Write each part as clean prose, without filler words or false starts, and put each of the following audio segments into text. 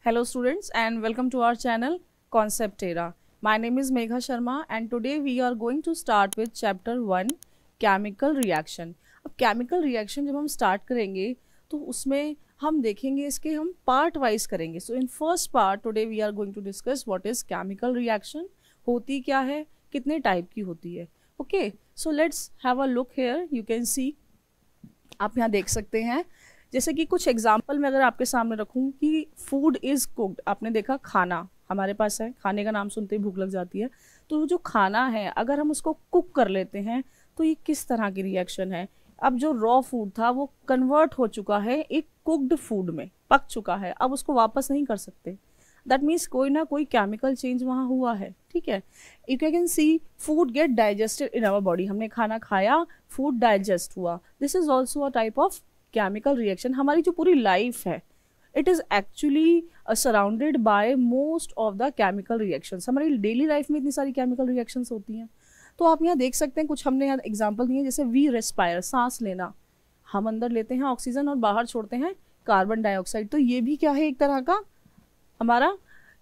Hello students and welcome to our channel Concept Era. My name is Megha Sharma and today we are going to start with chapter 1 chemical reaction. अब chemical reaction जब हम start करेंगे तो उसमें हम देखेंगे इसके हम part wise करेंगे. So in first part today we are going to discuss what is chemical reaction, होती क्या है, कितने type की होती है. Okay, so let's have a look here. You can see आप यहाँ देख सकते हैं जैसे कि कुछ एग्जाम्पल मैं अगर आपके सामने रखूं कि फूड इज़ कुक्ड. आपने देखा खाना हमारे पास है, खाने का नाम सुनते ही भूख लग जाती है. तो जो खाना है अगर हम उसको कुक कर लेते हैं तो ये किस तरह की रिएक्शन है. अब जो रॉ फूड था वो कन्वर्ट हो चुका है एक कुक्ड फूड में, पक चुका है, अब उसको वापस नहीं कर सकते. दैट मीन्स कोई ना कोई केमिकल चेंज वहाँ हुआ है. ठीक है, you can see food get digested in our body. हमने खाना खाया, फूड डाइजेस्ट हुआ. This is also a type of chemical reaction. हमारी जो पूरी लाइफ है it is actually surrounded by most of the chemical reactions. हमारी डेली लाइफ में इतनी सारी केमिकल रिएक्शंस होती हैं. तो आप यहाँ देख सकते हैं कुछ हमने यहाँ एग्जांपल दिए, जैसे वी रेस्पायर, सांस लेना. हम अंदर लेते हैं ऑक्सीजन और बाहर छोड़ते हैं कार्बन डाइऑक्साइड. तो ये भी क्या है, एक तरह का हमारा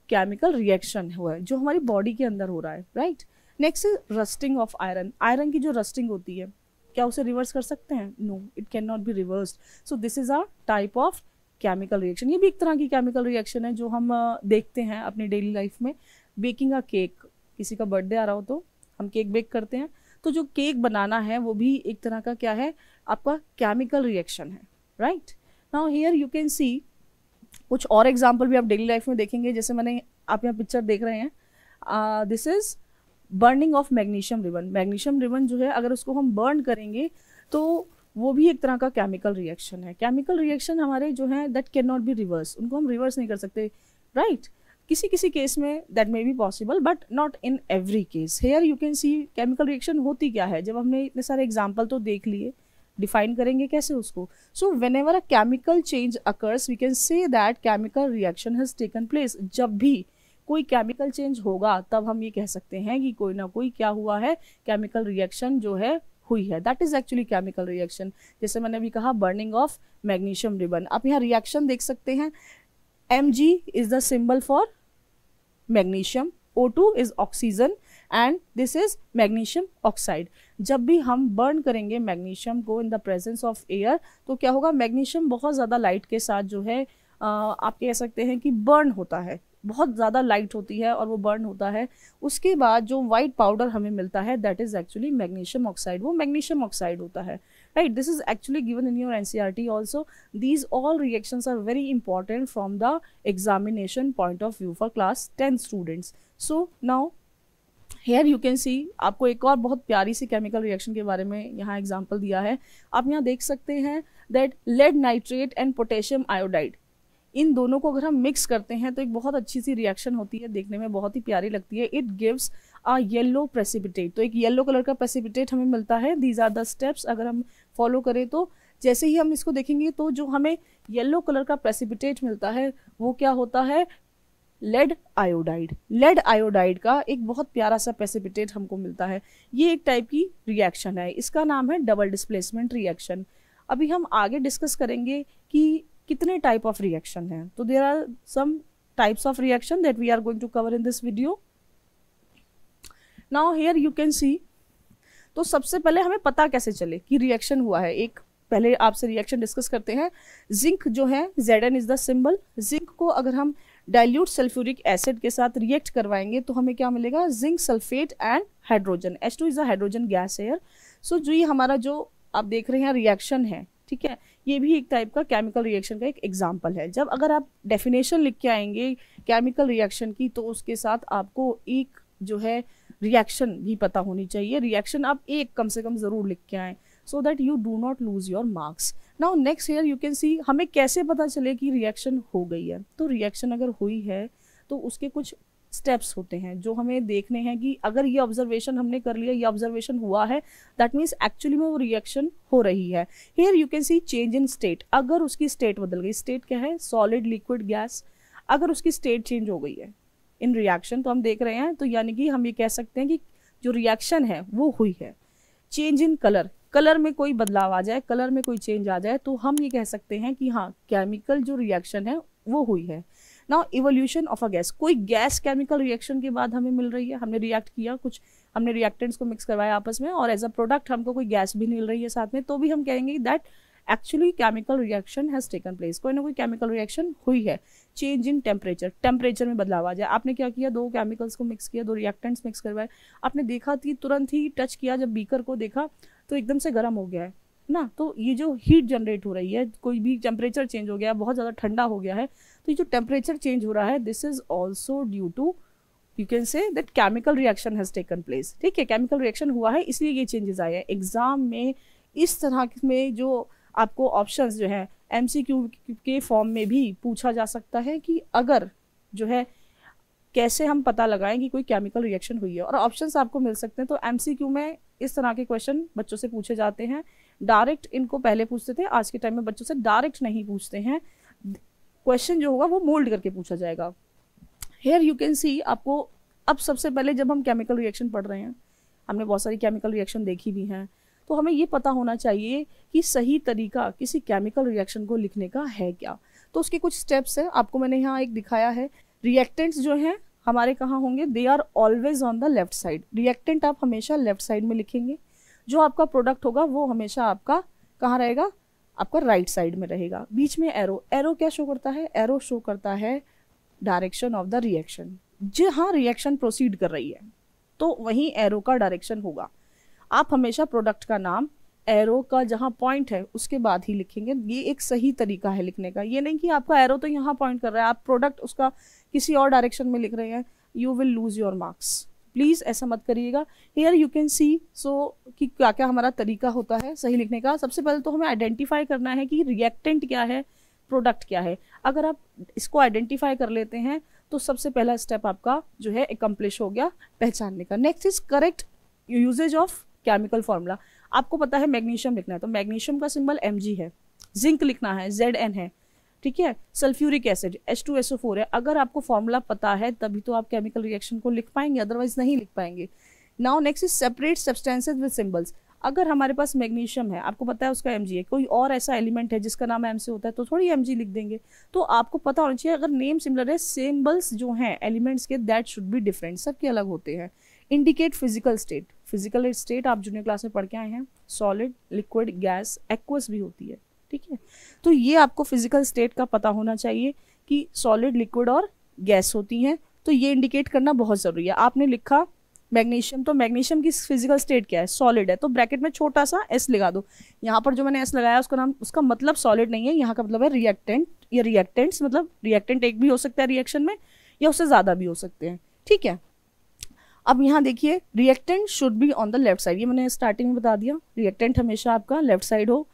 केमिकल रिएक्शन हुआ है जो हमारी बॉडी के अंदर हो रहा है. Right. Next is rusting of iron. Iron की जो रस्टिंग होती है क्या उसे रिवर्स कर सकते हैं? No, it can not be reversed. So this is a type of chemical reaction. ये भी एक तरह की केमिकल रिएक्शन है जो हम देखते हैं अपनी डेली लाइफ में. बेकिंग अ केक, किसी का बर्थडे आ रहा हो तो हम केक बेक करते हैं. तो जो केक बनाना है वो भी एक तरह का क्या है, आपका केमिकल रिएक्शन है. Right. Now here you can सी कुछ और एग्जाम्पल भी आप डेली लाइफ में देखेंगे. जैसे मैंने आप यहाँ पिक्चर देख रहे हैं, this is burning of magnesium ribbon. Magnesium ribbon जो है अगर उसको हम बर्न करेंगे तो वो भी एक तरह का केमिकल रिएक्शन है. केमिकल रिएक्शन हमारे जो है that can not be reverse, उनको हम रिवर्स नहीं कर सकते. राइट. किसी किसी केस में that may be possible but not in every case. Here you can see chemical reaction होती क्या है. जब हमने इतने सारे एग्जाम्पल तो देख लिए, डिफाइन करेंगे कैसे उसको. So whenever a chemical change occurs we can say that chemical reaction has taken place. जब भी कोई केमिकल चेंज होगा तब हम ये कह सकते हैं कि कोई ना कोई क्या हुआ है, केमिकल रिएक्शन जो है हुई है. That is actually chemical reaction. जैसे मैंने अभी कहा बर्निंग ऑफ मैग्नीशियम रिबन. आप यहाँ रिएक्शन देख सकते हैं. Mg is the symbol for magnesium, O2 is oxygen and this is magnesium oxide. जब भी हम बर्न करेंगे मैग्नीशियम को इन द प्रेजेंस ऑफ एयर तो क्या होगा, मैग्नीशियम बहुत ज़्यादा लाइट के साथ जो है आप कह सकते हैं कि बर्न होता है. बहुत ज़्यादा लाइट होती है और वो बर्न होता है. उसके बाद जो वाइट पाउडर हमें मिलता है that is actually magnesium oxide. वो मैग्नीशियम ऑक्साइड होता है. Right. This is actually given in your NCERT also. These all reactions are very important from the examination point of view for class 10 students. So now here you can see आपको एक और बहुत प्यारी सी chemical reaction के बारे में यहाँ example दिया है. आप यहाँ देख सकते हैं that lead nitrate and potassium iodide, इन दोनों को अगर हम मिक्स करते हैं तो एक बहुत अच्छी सी रिएक्शन होती है, देखने में बहुत ही प्यारी लगती है. It gives a yellow precipitate. तो एक येलो कलर का प्रेसिपिटेट हमें मिलता है. These are the steps. अगर हम फॉलो करें तो जैसे ही हम इसको देखेंगे तो जो हमें येलो कलर का प्रेसिपिटेट मिलता है वो क्या होता है, लेड आयोडाइड. लेड आयोडाइड का एक बहुत प्यारा सा प्रेसिपिटेट हमको मिलता है. ये एक टाइप की रिएक्शन है, इसका नाम है डबल डिस्प्लेसमेंट रिएक्शन. अभी हम आगे डिस्कस करेंगे कि कितने टाइप ऑफ रिएक्शन है. तो there are some types of reaction that we are going to cover in this video. Now here you can see, तो सबसे पहले हमें पता कैसे चले कि रिएक्शन हुआ है. एक पहले आपसे रिएक्शन डिस्कस करते हैं. जिंक जो है Zn is the symbol. Zinc को अगर हम डाइल्यूट सल्फ्यूरिक एसिड के साथ रिएक्ट करवाएंगे तो हमें क्या मिलेगा, zinc sulphate and hydrogen. H2 is a hydrogen gas air. So जो ये हमारा जो आप देख रहे हैं रिएक्शन है, ठीक है, ये भी एक टाइप का केमिकल रिएक्शन का एक एग्जाम्पल है. जब अगर आप डेफिनेशन लिख के आएंगे केमिकल रिएक्शन की तो उसके साथ आपको एक जो है रिएक्शन भी पता होनी चाहिए. रिएक्शन आप एक कम से कम ज़रूर लिख के आएँ so that you do not lose your marks. Now next here you can सी हमें कैसे पता चले कि रिएक्शन हो गई है. तो रिएक्शन अगर हुई है तो उसके कुछ स्टेप्स होते हैं जो हमें देखने हैं कि अगर ये ऑब्जर्वेशन हमने कर लिया, ये ऑब्जर्वेशन हुआ है, दैट मीन्स एक्चुअली में वो रिएक्शन हो रही है. Here you can C change in state. अगर उसकी स्टेट बदल गई, स्टेट क्या है, सॉलिड, लिक्विड, गैस, अगर उसकी स्टेट चेंज हो गई है इन रिएक्शन तो हम देख रहे हैं, तो यानी कि हम ये कह सकते हैं कि जो रिएक्शन है वो हुई है. चेंज इन कलर, कलर में कोई बदलाव आ जाए, कलर में कोई चेंज आ जाए तो हम ये कह सकते हैं कि हाँ केमिकल जो रिएक्शन है वो हुई है. Now evolution of a gas, कोई गैस केमिकल रिएक्शन के बाद हमें मिल रही है, हमने रिएक्ट किया, कुछ हमने रिएक्टेंट्स को मिक्स करवाया आपस में और एज अ प्रोडक्ट हमको कोई गैस भी मिल रही है साथ में, तो भी हम कहेंगे that actually chemical reaction has taken place, कोई ना कोई केमिकल रिएक्शन हुई है। चेंज इन टेम्परेचर, टेम्परेचर में बदलाव आ जाए, आपने क्या किया, दो केमिकल्स को मिक्स किया, दो रिएक्टेंट्स मिक्स करवाए, आपने देखा कि तुरंत ही टच किया, जब बीकर को देखा तो एकदम से गर्म हो गया है ना, तो ये जो हीट जनरेट हो रही है, कोई भी टेम्परेचर चेंज हो गया, बहुत ज़्यादा ठंडा हो गया है, तो ये जो टेम्परेचर चेंज हो रहा है, this is also due to, you can say that chemical reaction has taken place. ठीक है, केमिकल रिएक्शन हुआ है इसलिए ये चेंजेस आए हैं। एग्जाम में इस तरह में जो आपको ऑप्शंस जो है एमसीक्यू के फॉर्म में भी पूछा जा सकता है कि अगर जो है कैसे हम पता लगाएं कि कोई केमिकल रिएक्शन हुई है, और ऑप्शंस आपको मिल सकते हैं। तो एमसीक्यू में इस तरह के क्वेश्चन बच्चों से पूछे जाते हैं। डायरेक्ट इनको पहले पूछते थे, आज के टाइम में बच्चों से डायरेक्ट नहीं पूछते हैं, क्वेश्चन जो होगा वो मोल्ड करके पूछा जाएगा। हेयर यू कैन सी, आपको अब सबसे पहले जब हम केमिकल रिएक्शन पढ़ रहे हैं, हमने बहुत सारी केमिकल रिएक्शन देखी भी हैं, तो हमें ये पता होना चाहिए कि सही तरीका किसी केमिकल रिएक्शन को लिखने का है क्या। तो उसके कुछ स्टेप्स हैं, आपको मैंने यहाँ एक दिखाया है। रिएक्टेंट्स जो हैं हमारे कहाँ होंगे, they are always on the left side, reactant आप हमेशा लेफ्ट साइड में लिखेंगे। जो आपका प्रोडक्ट होगा वो हमेशा आपका कहाँ रहेगा, आपका राइट साइड में रहेगा। बीच में एरो, एरो क्या शो करता है, एरो शो करता है डायरेक्शन ऑफ द रिएक्शन, जहाँ रिएक्शन प्रोसीड कर रही है तो वहीं एरो का डायरेक्शन होगा। आप हमेशा प्रोडक्ट का नाम एरो का जहाँ पॉइंट है उसके बाद ही लिखेंगे, ये एक सही तरीका है लिखने का। ये नहीं कि आपका एरो तो यहाँ पॉइंट कर रहा है, आप प्रोडक्ट उसका किसी और डायरेक्शन में लिख रहे हैं, you will lose your marks. Please ऐसा मत करिएगा। हियर यू कैन सी सो कि क्या क्या हमारा तरीका होता है सही लिखने का। सबसे पहले तो हमें आइडेंटिफाई करना है कि रिएक्टेंट क्या है, प्रोडक्ट क्या है। अगर आप इसको आइडेंटिफाई कर लेते हैं तो सबसे पहला स्टेप आपका जो है एकम्प्लिश हो गया पहचानने का। Next is correct usage of chemical formula. आपको पता है मैग्नीशियम लिखना है तो मैग्नीशियम का सिंबल Mg है, जिंक लिखना है Zn है, ठीक है, सल्फ्यूरिक एसिड H2SO4 है। अगर आपको फॉर्मूला पता है तभी तो आप केमिकल रिएक्शन को लिख पाएंगे, अदरवाइज नहीं लिख पाएंगे। Now next is separate substances with symbols. अगर हमारे पास मैग्नीशियम है, आपको पता है उसका Mg है, कोई और ऐसा एलिमेंट है जिसका नाम M से होता है तो थोड़ी Mg लिख देंगे। तो आपको पता होना चाहिए अगर नेम सिमिलर है, सिंबल्स जो हैं एलिमेंट्स के दैट शुड बी डिफरेंट, सबके अलग होते हैं। Indicate physical state, physical state आप जूनियर क्लास में पढ़ के आए हैं, सॉलिड, लिक्विड, गैस, एक्वस भी होती है, ठीक है। तो ये आपको फिजिकल स्टेट का पता होना चाहिए कि सॉलिड, लिक्विड और गैस होती हैं, तो ये इंडिकेट करना बहुत ज़रूरी है। आपने लिखा मैग्नीशियम, तो मैग्नीशियम की फिजिकल स्टेट क्या है, सॉलिड है, तो ब्रैकेट में छोटा सा S लगा दो। यहाँ पर जो मैंने S लगाया उसका नाम, उसका मतलब सॉलिड नहीं है, यहाँ का मतलब है रिएक्टेंट या रिएक्टेंट्स, मतलब रिएक्टेंट एक भी हो सकता है रिएक्शन में या उससे ज़्यादा भी हो सकते हैं, ठीक है। अब यहाँ देखिए reactant should be on the left side, ये मैंने स्टार्टिंग में बता दिया, रिएक्टेंट हमेशा आपका लेफ्ट साइड हो।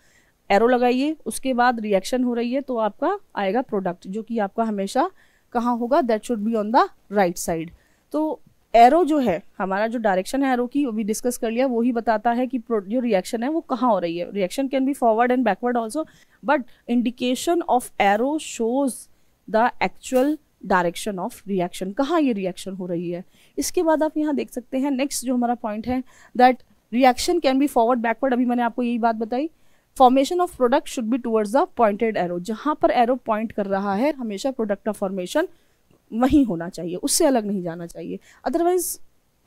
एरो लगाइए, उसके बाद रिएक्शन हो रही है तो आपका आएगा प्रोडक्ट जो कि आपका हमेशा कहाँ होगा, that should be on the right side. तो एरो जो है हमारा, जो डायरेक्शन है एरो की वो भी डिस्कस कर लिया, वो ही बताता है कि जो रिएक्शन है वो कहाँ हो रही है। Reaction can be forward and backward also, but indication of arrow shows the actual direction of reaction, कहाँ ये रिएक्शन हो रही है। इसके बाद आप यहाँ देख सकते हैं नेक्स्ट जो हमारा पॉइंट है that reaction can be forward backward, अभी मैंने आपको यही बात बताई। Formation of product should be towards the pointed arrow, जहाँ पर एरो पॉइंट कर रहा है हमेशा प्रोडक्ट का फॉर्मेशन वहीं होना चाहिए, उससे अलग नहीं जाना चाहिए, अदरवाइज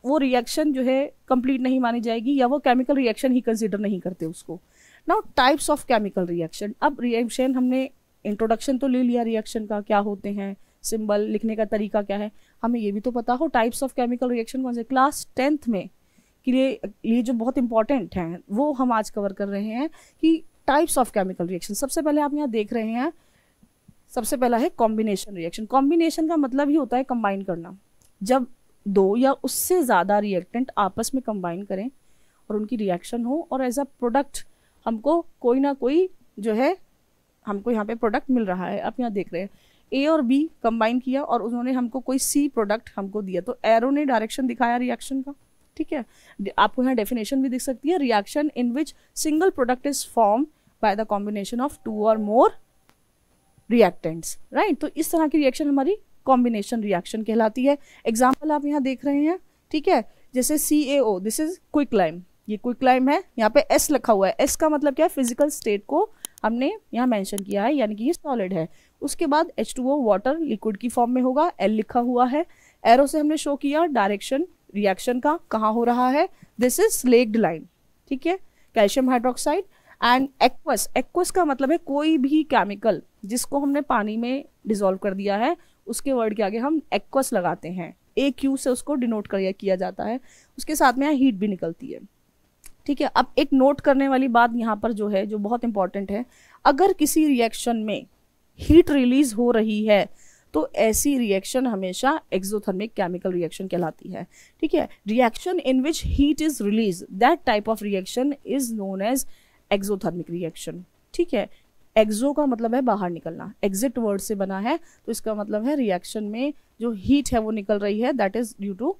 वो रिएक्शन जो है कंप्लीट नहीं मानी जाएगी या वो केमिकल रिएक्शन ही कंसिडर नहीं करते उसको। Now types of chemical reaction, अब रिएक्शन हमने इंट्रोडक्शन तो ले लिया रिएक्शन का, क्या होते हैं, सिंबल लिखने का तरीका क्या है, हमें ये भी तो पता हो टाइप्स ऑफ केमिकल रिएक्शन कौन से। क्लास 10th में के लिए ये जो बहुत इंपॉर्टेंट हैं वो हम आज कवर कर रहे हैं कि टाइप्स ऑफ केमिकल रिएक्शन। सबसे पहले आप यहाँ देख रहे हैं, सबसे पहला है कॉम्बिनेशन रिएक्शन। कॉम्बिनेशन का मतलब ही होता है कंबाइन करना, जब दो या उससे ज़्यादा रिएक्टेंट आपस में कंबाइन करें और उनकी रिएक्शन हो और एज अ प्रोडक्ट हमको कोई ना कोई जो है हमको यहाँ पे प्रोडक्ट मिल रहा है। आप यहाँ देख रहे हैं A और B कंबाइन किया और उन्होंने हमको कोई C प्रोडक्ट हमको दिया, तो एरो ने डायरेक्शन दिखाया रिएक्शन का, ठीक है। आपको यहाँ डेफिनेशन भी दिख सकती है, reaction in which single product is form by the combination of 2 और मोर रिएक्टेंट्स, राइट। तो इस तरह की रिएक्शन हमारी कॉम्बिनेशन रिएक्शन कहलाती है। एग्जाम्पल आप यहाँ देख रहे हैं, ठीक है, जैसे CaO, this is quick lime, ये क्विक लाइम है, यहाँ पे S लिखा हुआ है। S का मतलब क्या है, फिजिकल स्टेट को हमने यहाँ मेंशन किया है, यानी कि ये सॉलिड है। उसके बाद H2O वाटर लिक्विड की फॉर्म में होगा, L लिखा हुआ है, एरो से हमने शो किया डायरेक्शन रिएक्शन का कहाँ हो रहा है, दिस इज स्लेक्ड लाइन, ठीक है, calcium hydroxide. And aqueous, aqueous का मतलब है कोई भी केमिकल जिसको हमने पानी में डिसॉल्व कर दिया है उसके वर्ड के आगे हम एक्वस लगाते हैं, AQ से उसको डिनोट किया जाता है। उसके साथ में यहाँ हीट भी निकलती है, ठीक है। अब एक नोट करने वाली बात यहाँ पर जो है, जो बहुत इंपॉर्टेंट है, अगर किसी रिएक्शन में हीट रिलीज हो रही है तो ऐसी रिएक्शन हमेशा एक्सोथर्मिक केमिकल रिएक्शन कहलाती है, ठीक है। Reaction in which heat is release, that type of reaction is known as exothermic reaction, ठीक है। एक्सो का मतलब है बाहर निकलना, एग्जिट वर्ड से बना है, तो इसका मतलब है रिएक्शन में जो हीट है वो निकल रही है, that is due to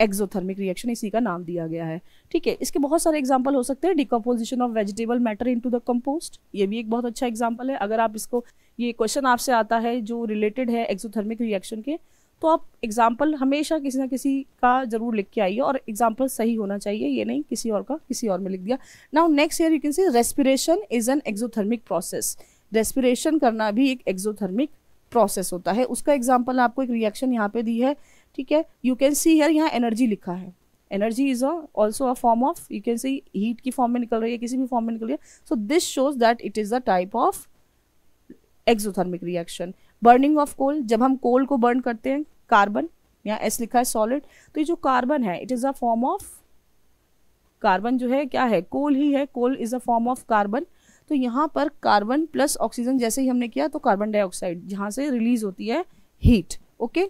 exothermic reaction, इसी का नाम दिया गया है, ठीक है। इसके बहुत सारे एग्जांपल हो सकते हैं, decomposition of vegetable matter into the compost, ये भी एक बहुत अच्छा एग्जांपल है। अगर आप इसको, ये क्वेश्चन आपसे आता है जो रिलेटेड है एक्सोथर्मिक रिएक्शन के, तो आप एग्जाम्पल हमेशा किसी ना किसी का जरूर लिख के आइए, और एग्जाम्पल सही होना चाहिए, ये नहीं किसी और का किसी और में लिख दिया। Now next year you can C respiration is an exothermic process, respiration करना भी एक एक्सोथर्मिक प्रोसेस होता है। उसका एग्जाम्पल आपको एक रिएक्शन यहाँ पे दी है, ठीक है। यू कैन सी हियर, यहाँ एनर्जी लिखा है, energy is also a form of, you can C heat की फॉर्म में निकल रही है, किसी भी फॉर्म में निकल रही है, so this shows that it is the type of exothermic reaction. Burning of coal, जब हम कोल को बर्न करते हैं, कार्बन, यहाँ S लिखा है सॉलिड, तो ये जो कार्बन है it is a form of, carbon जो है क्या है, कोल ही है, coal is a form of carbon. तो यहाँ पर कार्बन प्लस ऑक्सीजन जैसे ही हमने किया तो कार्बन डाइऑक्साइड जहाँ से रिलीज होती है heat, okay.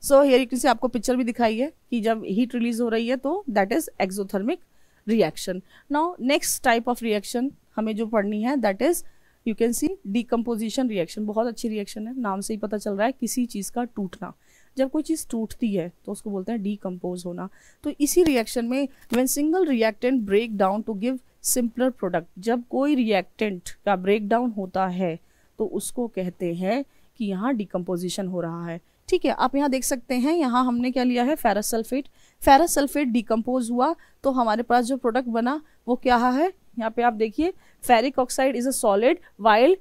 So here you can see, आपको पिक्चर भी दिखाई है कि जब हीट रिलीज हो रही है तो that is exothermic reaction. Now next type of reaction हमें जो पढ़नी है that is you can C decomposition reaction. बहुत अच्छी रिएक्शन है, नाम से ही पता चल रहा है किसी चीज़ का टूटना। जब कोई चीज़ टूटती है तो उसको बोलते हैं डीकम्पोज होना। तो इसी रिएक्शन में when single reactant break down to give simpler product, जब कोई रिएक्टेंट का ब्रेक डाउन होता है तो उसको कहते हैं कि यहाँ डीकम्पोजिशन हो रहा है, ठीक है। आप यहाँ देख सकते हैं, यहाँ हमने क्या लिया है, ferrous sulphate. Ferrous sulphate decompose हुआ तो हमारे पास जो प्रोडक्ट बना वो क्या है, यहाँ पे आप देखिए, ferric oxide is a solid, while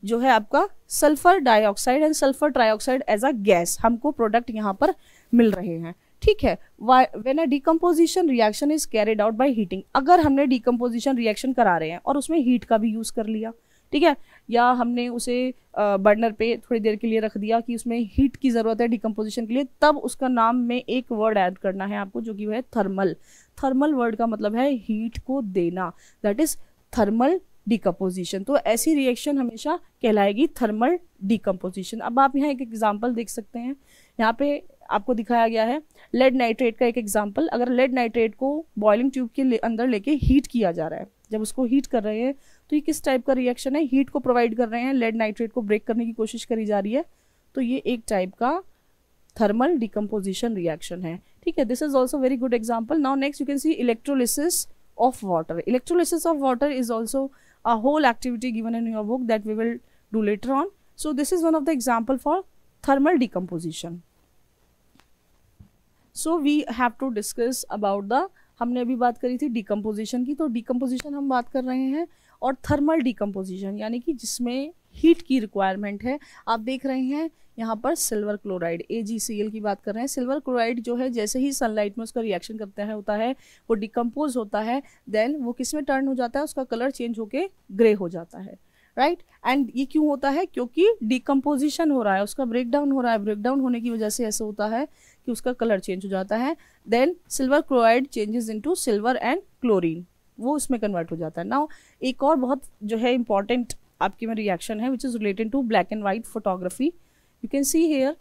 जो है आपका sulphur dioxide and sulphur trioxide as a gas, हमको प्रोडक्ट यहाँ पर मिल रहे हैं, ठीक है। When a decomposition reaction is carried out by heating, अगर हमने डीकम्पोजिशन रिएक्शन करा रहे हैं और उसमें हीट का भी यूज कर लिया, ठीक है, या हमने उसे बर्नर पे थोड़ी देर के लिए रख दिया कि उसमें हीट की जरूरत है डीकम्पोजिशन के लिए, तब उसका नाम में एक वर्ड ऐड करना है आपको जो कि वो है थर्मल। थर्मल वर्ड का मतलब है हीट को देना, दैट इज थर्मल डीकम्पोजिशन। तो ऐसी रिएक्शन हमेशा कहलाएगी थर्मल डीकम्पोजिशन। अब आप यहाँ एक एग्जांपल देख सकते हैं, यहाँ पे आपको दिखाया गया है लेड नाइट्रेट का एक एग्जांपल। अगर लेड नाइट्रेट को बॉइलिंग ट्यूब के अंदर लेके हीट किया जा रहा है, जब उसको हीट कर रहे हैं तो ये किस टाइप का रिएक्शन है, हीट को प्रोवाइड कर रहे हैं, लेड नाइट्रेट को ब्रेक करने की कोशिश करी जा रही है, तो ये एक टाइप का थर्मल डीकम्पोजिशन रिएक्शन है, ठीक है। This is also very good example. Now next you can C electrolysis of water. Electrolysis of water is also a whole activity given in your book that we will do later on. So this is one of the example for thermal decomposition. So we have to discuss about the, हमने अभी बात करी थी decomposition की, तो decomposition हम बात कर रहे हैं, और थर्मल डिकम्पोजिशन यानी कि जिसमें हीट की रिक्वायरमेंट है। आप देख रहे हैं यहाँ पर सिल्वर क्लोराइड AgCl की बात कर रहे हैं। सिल्वर क्लोराइड जो है जैसे ही सनलाइट में उसका रिएक्शन करता है होता है, वो डिकम्पोज होता है, देन वो किस में टर्न हो जाता है, उसका कलर चेंज होके ग्रे हो जाता है, राइट। एंड ये क्यों होता है, क्योंकि डिकम्पोजिशन हो रहा है, उसका ब्रेकडाउन हो रहा है, ब्रेकडाउन होने की वजह से ऐसा होता है कि उसका कलर चेंज हो जाता है। Then silver chloride changes into silver and chlorine, वो उसमें कन्वर्ट हो जाता है। नाउ एक और बहुत जो है इंपॉर्टेंट आपकी में रिएक्शन है which is related to black and white photography. You can see here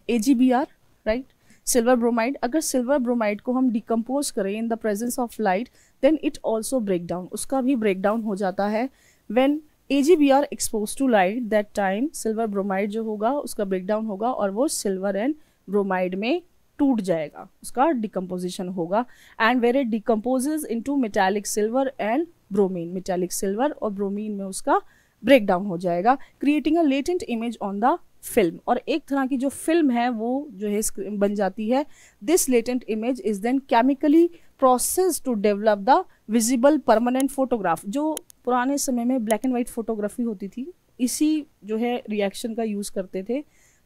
AgBr, right, silver bromide. अगर सिल्वर ब्रोमाइड को हम डिकम्पोज करें in the presence of light, then it also break down, उसका भी break down हो जाता है। When AgBr expose to light, that time silver bromide जो होगा उसका ब्रेक डाउन होगा और वो सिल्वर एंड ब्रोमाइड में टूट जाएगा, उसका डिकम्पोजिशन होगा। And where it decomposes into metallic silver and bromine, metallic silver और ब्रोमीन में उसका ब्रेक डाउन हो जाएगा, creating a latent image on the film. और एक तरह की जो फिल्म है वो जो है बन जाती है। This latent image is then chemically process to develop the visible permanent photograph. जो पुराने समय में ब्लैक एंड वाइट फोटोग्राफी होती थी, इसी जो है रिएक्शन का यूज़ करते थे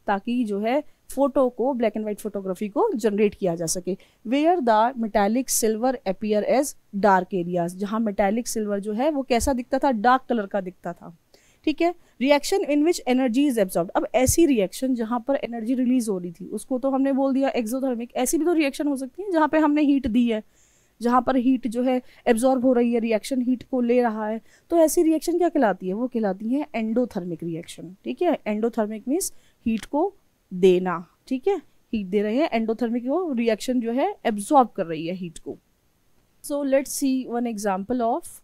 ताकि जो है फोटो को, ब्लैक एंड वाइट फोटोग्राफी को जनरेट किया जा सके। Where the metallic silver appear as dark areas, जहाँ मेटालिक सिल्वर जो है वो कैसा दिखता था, डार्क कलर का दिखता था। ठीक है। Reaction in which energy is absorb, अब ऐसी रिएक्शन जहाँ पर एनर्जी रिलीज हो रही थी उसको तो हमने बोल दिया एक्सोथर्मिक। ऐसी भी तो रिएक्शन हो सकती है जहाँ पे हमने हीट दी है, जहाँ पर हीट जो है एब्जॉर्ब हो रही है, रिएक्शन हीट को ले रहा है, तो ऐसी रिएक्शन क्या कहलाती है, वो कहलाती है एंडोथर्मिक रिएक्शन। ठीक है। एंडोथर्मिक मीन्स हीट को देना। ठीक है, हीट दे रहे हैं, एंडोथर्मिक वो रिएक्शन जो है एब्जॉर्ब कर रही है हीट को। So let's see one example of,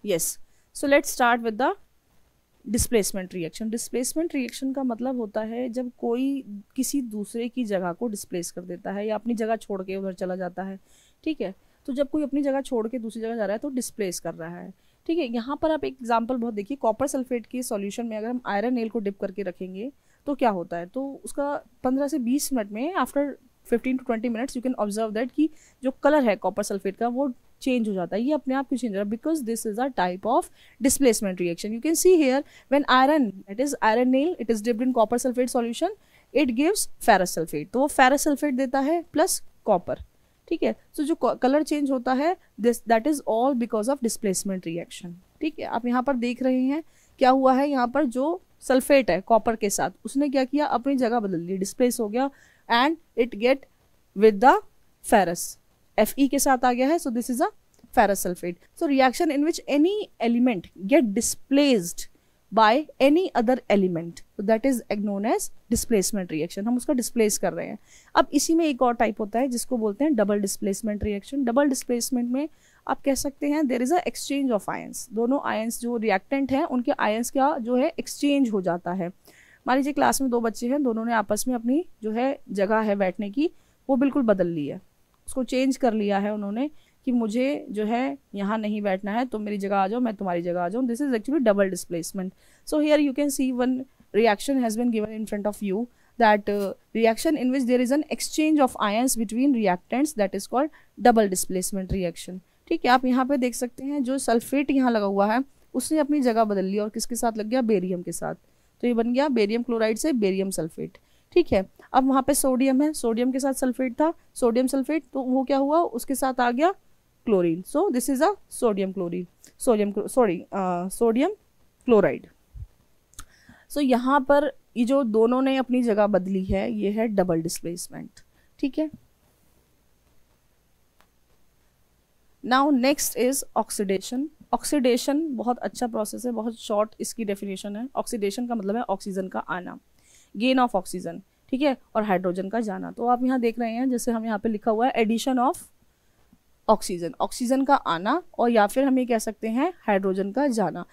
yes, so let's start with the displacement reaction. Displacement reaction का मतलब होता है जब कोई किसी दूसरे की जगह को डिस्प्लेस कर देता है या अपनी जगह छोड़ के उधर चला जाता है। ठीक है, तो जब कोई अपनी जगह छोड़ के दूसरी जगह जा रहा है तो डिस्प्लेस कर रहा है। ठीक है, यहाँ पर आप एक एग्जांपल बहुत देखिए, कॉपर सल्फेट के सॉल्यूशन में अगर हम आयरन नेल को डिप करके रखेंगे तो क्या होता है, तो उसका 15 से 20 मिनट में, after 15 to 20 minutes, you can observe that कि जो कलर है कॉपर सल्फेट का वो चेंज हो जाता है। ये अपने आप क्यों चेंज हो रहा है, because this is a type of displacement reaction. You can see here when iron, it is iron nail, it is dipped in copper sulphate solution, it gives ferrous sulphate, तो वो फेरस सल्फेट देता है plus copper. ठीक है, सो जो colour change होता है this that is all because of displacement reaction. ठीक है, आप यहाँ पर देख रहे हैं क्या हुआ है, यहाँ पर जो सल्फेट है कॉपर के साथ उसने क्या किया, अपनी जगह बदल ली, डिस्प्लेस हो गया and it get with the ferrous, Fe के साथ आ गया है, so this is a ferrous sulfate. So reaction in which any element get displaced by any other element, so that is known as displacement reaction. हम उसका displace कर रहे हैं। अब इसी में एक और टाइप होता है जिसको बोलते हैं double displacement reaction. Double displacement में आप कह सकते हैं there is a exchange of ions, दोनों आयंस जो रिएक्टेंट हैं उनके आयंस का जो है एक्सचेंज हो जाता है। मान लीजिए क्लास में दो बच्चे हैं, दोनों ने आपस में अपनी जो है जगह है बैठने की वो बिल्कुल बदल ली है, उसको चेंज कर लिया है उन्होंने कि मुझे जो है यहाँ नहीं बैठना है, तुम मेरी जगह आ जाओ, मैं तुम्हारी जगह आ जाऊँ। This is actually double displacement. So here you can see one reaction has been given in front of you, that reaction in which there is an exchange of ions between reactants, that is called double displacement reaction. ठीक है, आप यहाँ पे देख सकते हैं जो sulphate यहाँ लगा हुआ है उसने अपनी जगह बदल ली और किसके साथ लग गया, बेरियम के साथ, तो ये बन गया बेरियम क्लोराइड से बेरियम सल्फेट। ठीक है, अब वहाँ पे सोडियम है, सोडियम के साथ सल्फेट था, सोडियम सल्फेट, तो वो क्या हुआ, उसके साथ आ गया chlorine, so this is a sodium chlorine, sodium chloride. So यहाँ पर ये जो दोनों ने अपनी जगह बदली है ये है डबल डिस्प्लेसमेंट। ठीक है, now next is oxidation. Oxidation बहुत अच्छा प्रोसेस है, बहुत शॉर्ट इसकी डेफिनेशन है। ऑक्सीडेशन का मतलब है ऑक्सीजन का आना, गेन ऑफ ऑक्सीजन, ठीक है, और हाइड्रोजन का जाना। तो आप यहाँ देख रहे हैं जैसे हम यहाँ पे लिखा हुआ है एडिशन ऑफ ऑक्सीजन, ऑक्सीजन का आना, और या फिर हम ये कह सकते हैं हाइड्रोजन का जाना।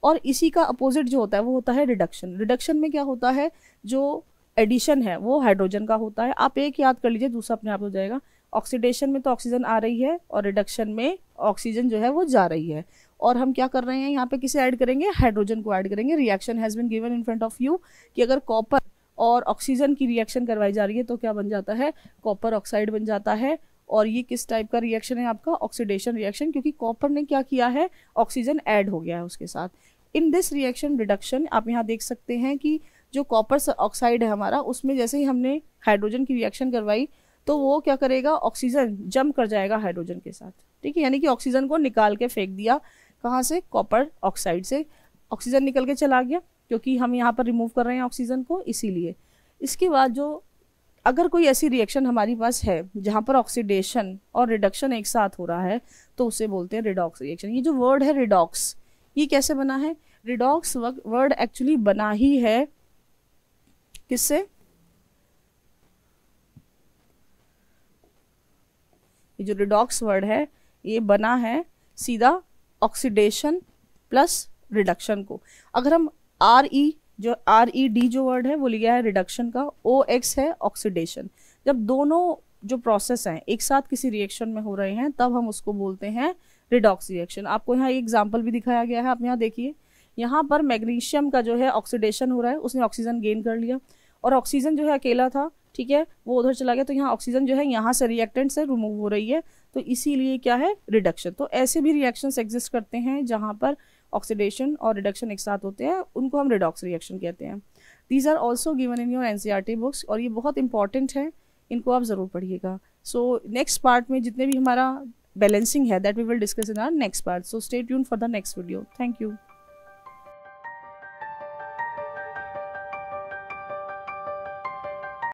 और इसी का अपोजिट जो होता है वो होता है रिडक्शन। रिडक्शन में क्या होता है, जो एडिशन है वो हाइड्रोजन का होता है। आप एक याद कर लीजिए, दूसरा अपने आप हो जाएगा। ऑक्सीडेशन में तो ऑक्सीजन आ रही है और रिडक्शन में ऑक्सीजन जो है वो जा रही है। और हम क्या कर रहे हैं यहाँ पे, किसे ऐड करेंगे, हाइड्रोजन को ऐड करेंगे। Reaction has been given in front of you कि अगर कॉपर और ऑक्सीजन की रिएक्शन करवाई जा रही है तो क्या बन जाता है, कॉपर ऑक्साइड बन जाता है। और ये किस टाइप का रिएक्शन है आपका, ऑक्सीडेशन रिएक्शन, क्योंकि कॉपर ने क्या किया है, ऑक्सीजन ऐड हो गया है उसके साथ। इन दिस रिएक्शन रिडक्शन आप यहाँ देख सकते हैं कि जो कॉपर ऑक्साइड है हमारा, उसमें जैसे ही हमने हाइड्रोजन की रिएक्शन करवाई तो वो क्या करेगा, ऑक्सीजन जम कर जाएगा हाइड्रोजन के साथ। ठीक है, यानी कि ऑक्सीजन को निकाल के फेंक दिया, कहाँ से, कॉपर ऑक्साइड से। ऑक्सीजन निकल के चला गया क्योंकि हम यहाँ पर रिमूव कर रहे हैं ऑक्सीजन को, इसीलिए। इसके बाद जो अगर कोई ऐसी रिएक्शन हमारी पास है जहाँ पर ऑक्सीडेशन और रिडक्शन एक साथ हो रहा है तो उसे बोलते हैं रिडॉक्स रिएक्शन। ये जो वर्ड है रिडॉक्स, ये कैसे बना है, रिडॉक्स वर्ड एक्चुअली बना ही है किससे, ये जो रिडॉक्स वर्ड है ये बना है सीधा ऑक्सीडेशन प्लस रिडक्शन को। अगर हम RED जो वर्ड है वो लिया है रिडक्शन का, OX है ऑक्सीडेशन। जब दोनों जो प्रोसेस हैं एक साथ किसी रिएक्शन में हो रहे हैं तब हम उसको बोलते हैं रिडॉक्स रिएक्शन। आपको यहाँ एक एग्जाम्पल भी दिखाया गया है, आप यहाँ देखिए, यहाँ पर मैग्नीशियम का जो है ऑक्सीडेशन हो रहा है, उसने ऑक्सीजन गेन कर लिया और ऑक्सीजन जो है अकेला था, ठीक है, वो उधर चला गया, तो यहाँ ऑक्सीजन जो है यहाँ से रिएक्टेंट से रिमूव हो रही है, तो इसीलिए क्या है, रिडक्शन। तो ऐसे भी रिएक्शंस एग्जिस्ट करते हैं जहाँ पर ऑक्सीडेशन और रिडक्शन एक साथ होते हैं, उनको हम रिडॉक्स रिएक्शन कहते हैं। These are also given in your NCERT books, और ये बहुत इंपॉर्टेंट है, इनको आप ज़रूर पढ़िएगा। सो नेक्स्ट पार्ट में जितने भी हमारा बैलेंसिंग है, that we will discuss in our next part. So stay tune for the next video. Thank you.